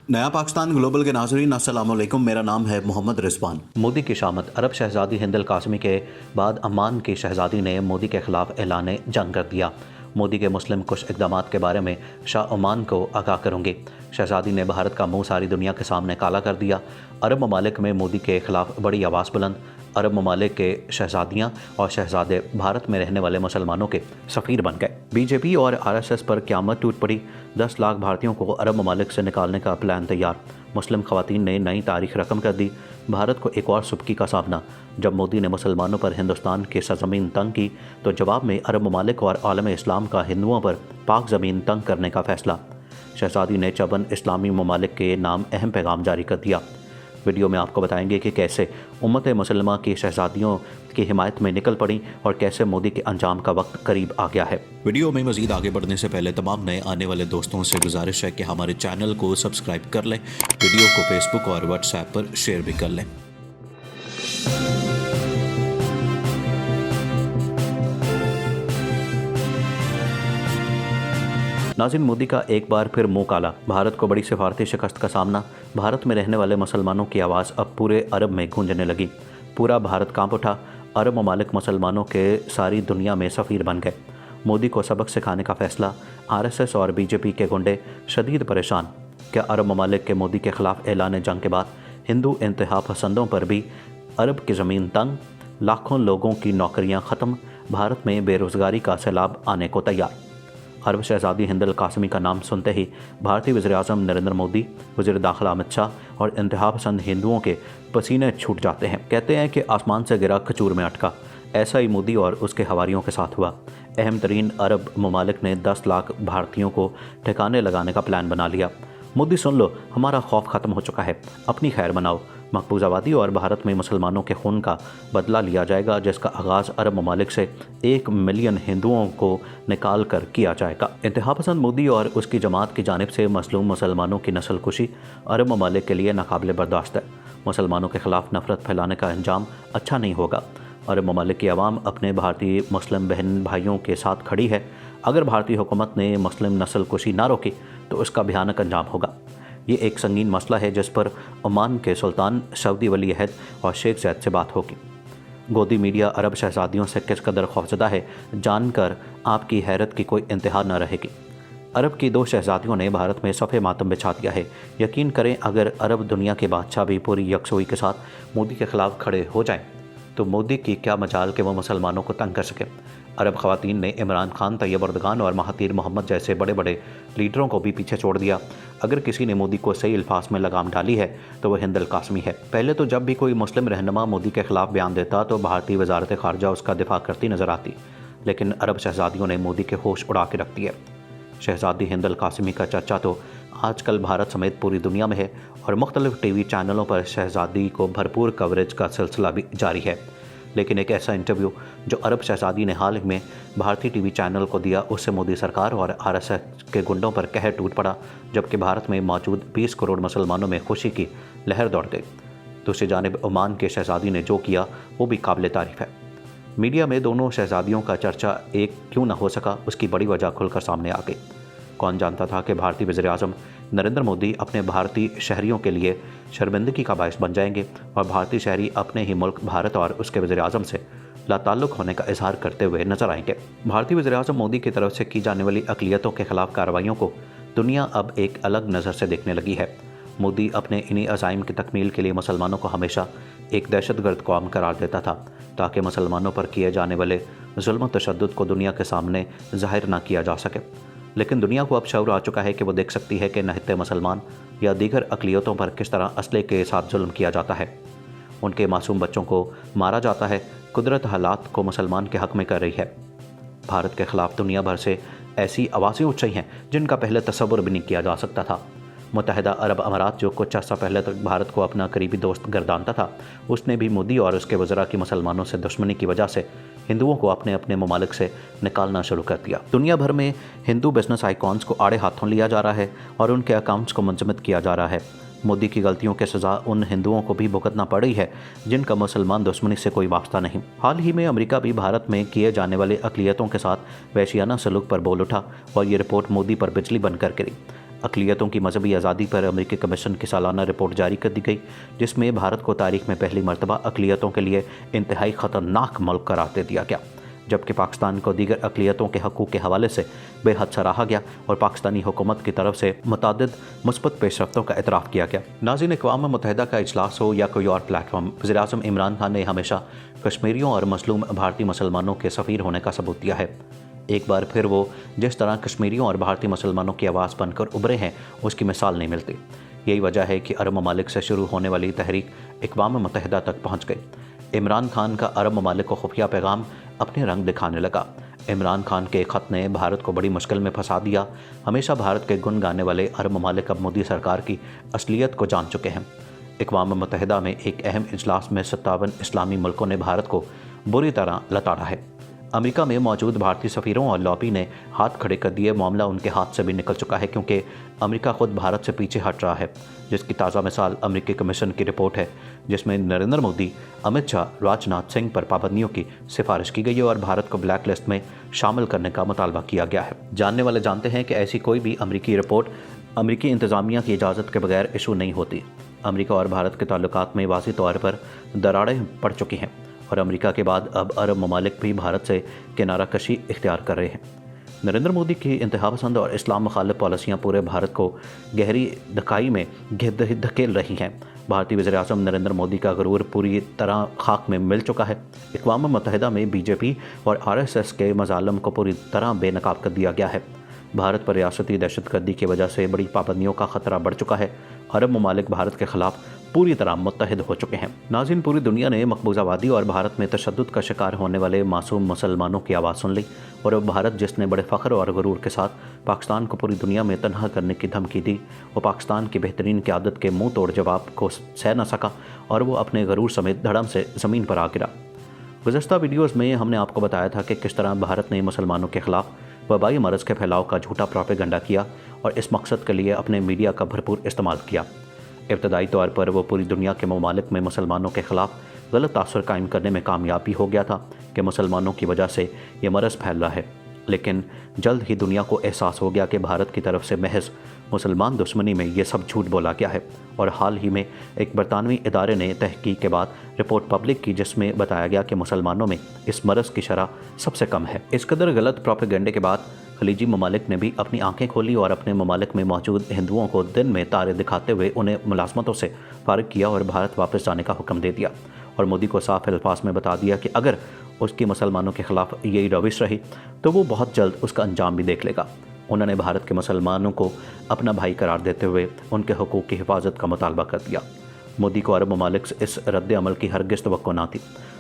नया पाकिस्तान ग्लोबल के नाज़रीन अस्सलाम वालेकुम। मेरा नाम है मोहम्मद रिजवान। मोदी की शामत। अरब शहजादी हिंद अल कासमी के बाद अम्मान की शहजादी ने मोदी के खिलाफ ऐलान जंग कर दिया। मोदी के मुस्लिम कुछ इक़दाम के बारे में शाह ओमान को आगाह करूँगी। शहजादी ने भारत का मुंह सारी दुनिया के सामने काला कर दिया। अरब ममालिक में मोदी के खिलाफ बड़ी आवाज़ बुलंद। अरब ममालिक के शहजादियाँ और शहजादे भारत में रहने वाले मुसलमानों के सफ़ीर बन गए। बीजेपी और आरएसएस पर क़यामत टूट पड़ी। 10 लाख भारतीयों को अरब ममालिक से निकालने का प्लान तैयार। मुस्लिम ख़वातीन ने नई तारीख रकम कर दी। भारत को एक और सुबकी का सामना। जब मोदी ने मुसलमानों पर हिंदुस्तान की सरजमीन तंग की तो जवाब में अरब ममालिक और आलम इस्लाम का हिंदुओं पर पाक ज़मीन तंग करने का फ़ैसला। शहजादी ने चबन इस्लामी ममालिक के नाम अहम पैगाम जारी कर दिया। वीडियो में आपको बताएंगे कि कैसे उम्मत मुसलमा की शहजादियों की हिमायत में निकल पड़ी और कैसे मोदी के अंजाम का वक्त करीब आ गया है। वीडियो में मज़ीद आगे बढ़ने से पहले तमाम नए आने वाले दोस्तों से गुजारिश है कि हमारे चैनल को सब्सक्राइब कर लें, वीडियो को फेसबुक और व्हाट्सएप पर शेयर भी कर लें। नाज़रीन, मोदी का एक बार फिर मुंह काला। भारत को बड़ी सिफारती शिकस्त का सामना। भारत में रहने वाले मुसलमानों की आवाज़ अब पूरे अरब में गूंजने लगी। पूरा भारत कांप उठा। अरब ममालिक मुसलमानों के सारी दुनिया में सफ़ीर बन गए। मोदी को सबक सिखाने का फ़ैसला। आरएसएस और बीजेपी के गुंडे शदीद परेशान। क्या अरब ममालिक के मोदी के ख़िलाफ़ ऐलान जंग के बाद हिंदू इंतहा पसंदों पर भी अरब की ज़मीन तंग? लाखों लोगों की नौकरियाँ ख़त्म। भारत में बेरोज़गारी का सैलाब आने को तैयार। अरब शहजादी हिंद अल कासमी का नाम सुनते ही भारतीय वज़ीर-ए-आज़म नरेंद्र मोदी, वज़ीर दाखिला अमित शाह और इंतहा पसंद हिंदुओं के पसीने छूट जाते हैं। कहते हैं कि आसमान से गिरा खजूर में अटका। ऐसा ही मोदी और उसके हवारियों के साथ हुआ। अहम तरीन अरब ममालिक ने 10 लाख भारतीयों को ठिकाने लगाने का प्लान बना लिया। मोदी सुन लो, हमारा खौफ ख़त्म हो चुका है, अपनी खैर मनाओ। मकबूज आबादी और भारत में मुसलमानों के खून का बदला लिया जाएगा, जिसका आगाज़ अरब ममालिक से 1 मिलियन हिंदुओं को निकाल कर किया जाएगा। इंतहा पसंद मोदी और उसकी जमात की जानिब से मसलूम मुसलमानों की नस्ल कुशी अरब ममालिक के लिए नाकाबिल बर्दाश्त है। मुसलमानों के ख़िलाफ़ नफ़रत फैलाने का अंजाम अच्छा नहीं होगा। अरब ममालिक की आवाम अपने भारतीय मुस्लिम बहन भाइयों के साथ खड़ी है। अगर भारतीय हुकूमत ने मुस्लिम नस्ल कुशी ना रोकी तो उसका भयानक अंजाम होगा। ये एक संगीन मसला है जिस पर ओमान के सुल्तान सऊदी वली अहद और शेख ज़ैद से बात होगी। गोदी मीडिया अरब शहजादियों से किस कदर खौफजदा है जानकर आपकी हैरत की कोई इंतहा न रहेगी। अरब की 2 शहजादियों ने भारत में सफ़े मातम बिछा दिया है। यकीन करें, अगर अरब दुनिया के बादशाह भी पूरी यकसुई के साथ मोदी के ख़िलाफ़ खड़े हो जाएं तो मोदी की क्या मजाल कि वह मुसलमानों को तंग कर सके। अरब ख़वातीन ने इमरान खान, तैयब अर्दगान और महातीर मोहम्मद जैसे बड़े बड़े लीडरों को भी पीछे छोड़ दिया। अगर किसी ने मोदी को सही अल्फाज में लगाम डाली है तो वह हिंद अल कासमी है। पहले तो जब भी कोई मुस्लिम रहनुमा मोदी के ख़िलाफ़ बयान देता तो भारतीय वजारत ख़ारजा उसका दिफा करती नज़र आती, लेकिन अरब शहजादियों ने मोदी के होश उड़ा के रख दिए। शहजादी हिंद अल कासमी का चर्चा तो आजकल भारत समेत पूरी दुनिया में है और मुख्तलिफ टीवी चैनलों पर शहजादी को भरपूर कवरेज का सिलसिला भी जारी है। लेकिन एक ऐसा इंटरव्यू जो अरब शहजादी ने हाल ही में भारतीय टीवी चैनल को दिया, उससे मोदी सरकार और आरएसएस के गुंडों पर कहर टूट पड़ा, जबकि भारत में मौजूद 20 करोड़ मुसलमानों में खुशी की लहर दौड़ गई। दूसरी जानिब ओमान के शहजादी ने जो किया वो भी काबिल तारीफ़ है। मीडिया में दोनों शहजादियों का चर्चा एक क्यों न हो सका, उसकी बड़ी वजह खुलकर सामने आ गई। कौन जानता था कि भारतीय वज़ीर-ए-आज़म नरेंद्र मोदी अपने भारतीय शहरियों के लिए शर्मिंदगी का बायस बन जाएंगे और भारतीय शहरी अपने ही मुल्क भारत और उसके वज़ीर-ए-आज़म से लाताल्लुक़ होने का इजहार करते हुए नजर आएंगे। भारतीय वज़ीर-ए-आज़म मोदी की तरफ से की जाने वाली अक़लियतों के ख़िलाफ़ कार्रवाइयों को दुनिया अब एक अलग नज़र से देखने लगी है। मोदी अपने इन्हीं अज़ाइम की तकमील के लिए मुसलमानों को हमेशा एक दहशतगर्द कौम करार देता था, ताकि मुसलमानों पर किए जाने वाले जुल्म तशद्दुद को दुनिया के सामने ज़ाहिर ना किया जा सके। लेकिन दुनिया को अब शऊर आ चुका है कि वो देख सकती है कि नहते मुसलमान या दीगर अक़लियतों पर किस तरह असले के साथ जुल्म किया जाता है। उनके मासूम बच्चों को मारा जाता है। कुदरत हालात को मुसलमान के हक़ में कर रही है। भारत के ख़िलाफ़ दुनिया भर से ऐसी आवाज़ें उठ रही हैं जिनका पहले तसव्वुर भी नहीं किया जा सकता था। मुत्तहिदा अरब अमारात, जो कुछ अर्सा पहले तक भारत को अपना करीबी दोस्त गर्दानता था, उसने भी मोदी और उसके वज़रा की मुसलमानों से दुश्मनी की वजह से हिंदुओं को अपने अपने ममालिक से निकालना शुरू कर दिया। दुनिया भर में हिंदू बिजनेस आइकॉन्स को आड़े हाथों लिया जा रहा है और उनके अकाउंट्स को मुंजमद किया जा रहा है। मोदी की गलतियों की सज़ा उन हिंदुओं को भी भुगतना पड़ रही है जिनका मुसलमान दुश्मनी से कोई वास्ता नहीं। हाल ही में अमेरिका भी भारत में किए जाने वाले अक़लियतों के साथ वहशियाना सलूक पर बोल उठा और ये रिपोर्ट मोदी पर बिजली बनकर गिरी। اقلیتوں کی مذہبی آزادی پر امریکی کمیشن کی سالانہ رپورٹ جاری کر دی گئی، جس میں بھارت کو تاریخ میں پہلی مرتبہ اقلیتوں کے لیے انتہائی خطرناک ملک قرار دے دیا گیا، جبکہ پاکستان کو دیگر اقلیتوں کے حقوق کے حوالے سے بے حد سراہا گیا اور پاکستانی حکومت کی طرف سے متعدد مثبت پیش رفتوں کا اعتراف کیا گیا۔ ناظرین، اقوام متحدہ کا اجلاس ہو یا کوئی اور پلیٹ فارم، وزیر اعظم عمران خان نے ہمیشہ کشمیریوں اور مظلوم بھارتی مسلمانوں کے سفیر ہونے کا ثبوت دیا ہے۔ ایک بار پھر وہ جس طرح کشمیریوں اور بھارتی مسلمانوں کی آواز بن کر ابھرے ہیں، اس کی مثال نہیں ملتی۔ یہی وجہ ہے کہ عرب ممالک سے شروع ہونے والی تحریک اقوام متحدہ تک پہنچ گئی۔ عمران خان کا عرب ممالک کو خفیہ پیغام اپنے رنگ دکھانے لگا۔ عمران خان کے خط نے بھارت کو بڑی مشکل میں پھنسا دیا۔ ہمیشہ بھارت کے گن گانے والے عرب ممالک اب مودی سرکار کی اصلیت کو جان چکے ہیں۔ اقوام متحدہ میں ایک اہم اجلاس میں 57 اسلامی ملکوں نے بھارت کو بری طرح لتاڑا ہے۔ امریکہ میں موجود بھارتی سفیروں اور لابی نے ہاتھ کھڑے کر دیے۔ معاملہ ان کے ہاتھ سے بھی نکل چکا ہے، کیونکہ امریکہ خود بھارت سے پیچھے ہٹ رہا ہے، جس کی تازہ مثال امریکی کمیشن کی رپورٹ ہے، جس میں نریندر مودی، امت شاہ، راج ناتھ سنگھ پر پابندیوں کی سفارش کی گئی ہے اور بھارت کو بلیک لسٹ میں شامل کرنے کا مطالبہ کیا گیا ہے۔ جاننے والے جانتے ہیں کہ ایسی کوئی بھی امریکی رپورٹ امریکی انتظامیہ کی اجازت کے بغیر ایشو نہیں ہوتی۔ امریکہ اور بھارت کے تعلقات میں واضح طور پر دراڑیں پڑ چکی ہیں اور امریکہ کے بعد اب عرب ممالک بھی بھارت سے کنارہ کشی اختیار کر رہے ہیں۔ نریندر مودی کی انتہا پسند اور اسلام مخالف پالیسیاں پورے بھارت کو گہری دھکائی میں دھکیل رہی ہیں۔ بھارتی وزیر اعظم نریندر مودی کا غرور پوری طرح خاک میں مل چکا ہے۔ اقوام متحدہ میں بی جے پی اور RSS کے مظالم کو پوری طرح بے نقاب کر دیا گیا ہے۔ بھارت پر ریاستی دہشت گردی کی وجہ سے بڑی پابندیوں کا خطرہ بڑھ چکا ہے۔ عرب ممالک بھارت کے خلاف پوری طرح متحد ہو چکے ہیں۔ ناظرین، پوری دنیا نے مقبوضہ وادی اور بھارت میں تشدد کا شکار ہونے والے معصوم مسلمانوں کی آواز سن لی، اور اب بھارت، جس نے بڑے فخر اور غرور کے ساتھ پاکستان کو پوری دنیا میں تنہا کرنے کی دھمکی دی، وہ پاکستان کی بہترین قیادت کے منہ توڑ جواب کو سہ نہ سکا اور وہ اپنے غرور سمیت دھڑم سے زمین پر آ گرا۔ گزشتہ ویڈیوز میں ہم نے آپ کو بتایا تھا کہ کس طرح بھارت نے مسلمانوں کے خلاف وبائی مرض کے پھیلاؤ کا جھوٹا پروپیگنڈا کیا اور اس مقصد کے لیے اپنے میڈیا کا بھرپور استعمال کیا۔ ابتدائی طور پر وہ پوری دنیا کے ممالک میں مسلمانوں کے خلاف غلط تاثر قائم کرنے میں کامیاب بھی ہو گیا تھا کہ مسلمانوں کی وجہ سے یہ مرض پھیل رہا ہے، لیکن جلد ہی دنیا کو احساس ہو گیا کہ بھارت کی طرف سے محض مسلمان دشمنی میں یہ سب جھوٹ بولا گیا ہے۔ اور حال ہی میں ایک برطانوی ادارے نے تحقیق کے بعد رپورٹ پبلک کی، جس میں بتایا گیا کہ مسلمانوں میں اس مرض کی شرح سب سے کم ہے۔ اس قدر غلط پروپیگنڈے کے بعد خلیجی ممالک نے بھی اپنی آنکھیں کھولی اور اپنے ممالک میں موجود ہندوؤں کو دن میں تارے دکھاتے ہوئے انہیں ملازمتوں سے فارغ کیا اور بھارت واپس جانے کا حکم دے دیا، اور مودی کو صاف الفاظ میں بتا دیا کہ اگر اس کی مسلمانوں کے خلاف یہی روش رہی تو وہ بہت جلد اس کا انجام بھی دیکھ لے گا۔ انہوں نے بھارت کے مسلمانوں کو اپنا بھائی قرار دیتے ہوئے ان کے حقوق کی حفاظت کا مطالبہ کر دیا۔ مودی کو عرب ممالک سے اس رد عمل کی ہرگز توقع نہ تھی۔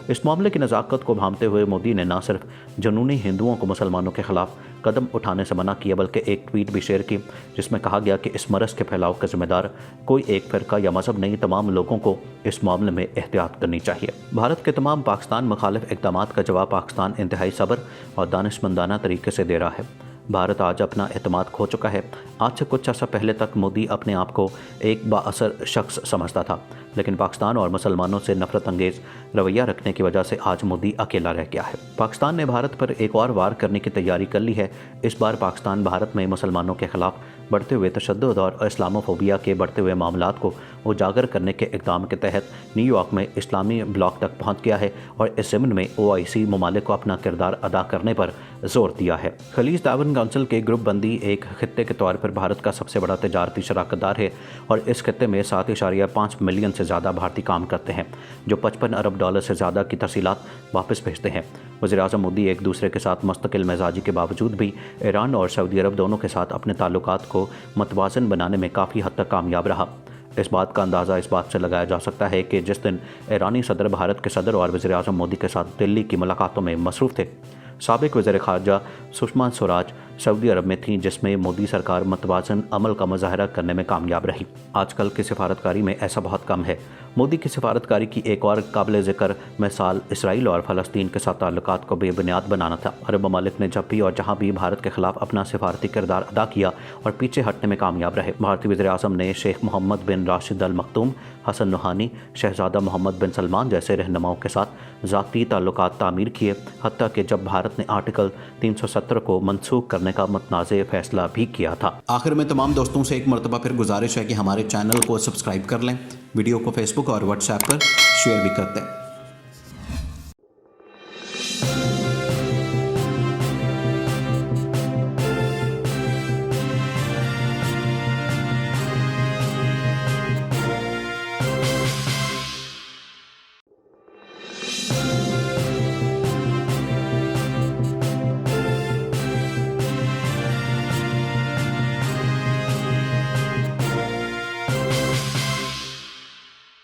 اس معاملے کی نزاکت کو بھانپتے ہوئے مودی نے نہ صرف جنونی ہندوؤں کو مسلمانوں کے خلاف قدم اٹھانے سے منع کیا، بلکہ ایک ٹویٹ بھی شیئر کی، جس میں کہا گیا کہ اس مرض کے پھیلاؤ کا ذمہ دار کوئی ایک فرقہ یا مذہب نہیں، تمام لوگوں کو اس معاملے میں احتیاط کرنی چاہیے۔ بھارت کے تمام پاکستان مخالف اقدامات کا جواب پاکستان انتہائی صبر اور دانشمندانہ طریقے سے دے رہا ہے۔ بھارت آج اپنا اعتماد کھو چکا ہے۔ آج سے کچھ عرصہ پہلے تک مودی اپنے آپ کو ایک بااثر شخص سمجھتا تھا، لیکن پاکستان اور مسلمانوں سے نفرت انگیز رویہ رکھنے کی وجہ سے آج مودی اکیلا رہ گیا ہے۔ پاکستان نے بھارت پر ایک اور وار کرنے کی تیاری کر لی ہے۔ اس بار پاکستان بھارت میں مسلمانوں کے خلاف بڑھتے ہوئے تشدد اور اسلاموفوبیا کے بڑھتے ہوئے معاملات کو اجاگر کرنے کے اقدام کے تحت نیو یارک میں اسلامی بلاک تک پہنچ گیا ہے اور اس ضمن میں OIC ممالک کو اپنا کردار ادا کرنے پر زور دیا ہے۔ خلیج تعاون کونسل کے گروپ بندی ایک خطے کے طور پر بھارت کا سب سے بڑا تجارتی شراکت دار ہے اور اس خطے میں 7.5 ملین سے زیادہ بھارتی کام کرتے ہیں، جو $55 ارب سے زیادہ کی ترسیلات واپس بھیجتے ہیں۔ وزیر اعظم مودی ایک دوسرے کے ساتھ مستقل مزاجی کے باوجود بھی ایران اور سعودی عرب دونوں کے ساتھ اپنے تعلقات کو متوازن بنانے میں کافی حد تک کامیاب رہا۔ اس بات کا اندازہ اس بات سے لگایا جا سکتا ہے کہ جس دن ایرانی صدر بھارت کے صدر اور وزیر اعظم مودی کے ساتھ دلی کی ملاقاتوں میں مصروف تھے، سابق وزیر خارجہ سشما سوراج سعودی عرب میں تھیں، جس میں مودی سرکار متوازن عمل کا مظاہرہ کرنے میں کامیاب رہی۔ آج کل کی سفارتکاری میں ایسا بہت کم ہے۔ مودی کی سفارتکاری کی ایک اور قابل ذکر مثال اسرائیل اور فلسطین کے ساتھ تعلقات کو بے بنیاد بنانا تھا۔ عرب ممالک نے جب بھی اور جہاں بھی بھارت کے خلاف اپنا سفارتی کردار ادا کیا اور پیچھے ہٹنے میں کامیاب رہے۔ بھارتی وزیر اعظم نے شیخ محمد بن راشد ال مختوم، حسن روحانی، شہزادہ محمد بن سلمان جیسے رہنماؤں کے ساتھ ज़ाती ताल्लुकात तामीर किए, हत्ता कि जब भारत ने आर्टिकल 370 को मनसूख करने का मुतनाज़ फैसला भी किया था। आखिर में तमाम दोस्तों से एक मरतबा फिर गुजारिश है कि हमारे चैनल को सब्सक्राइब कर लें, वीडियो को फेसबुक और व्हाट्सएप पर शेयर भी करते हैं।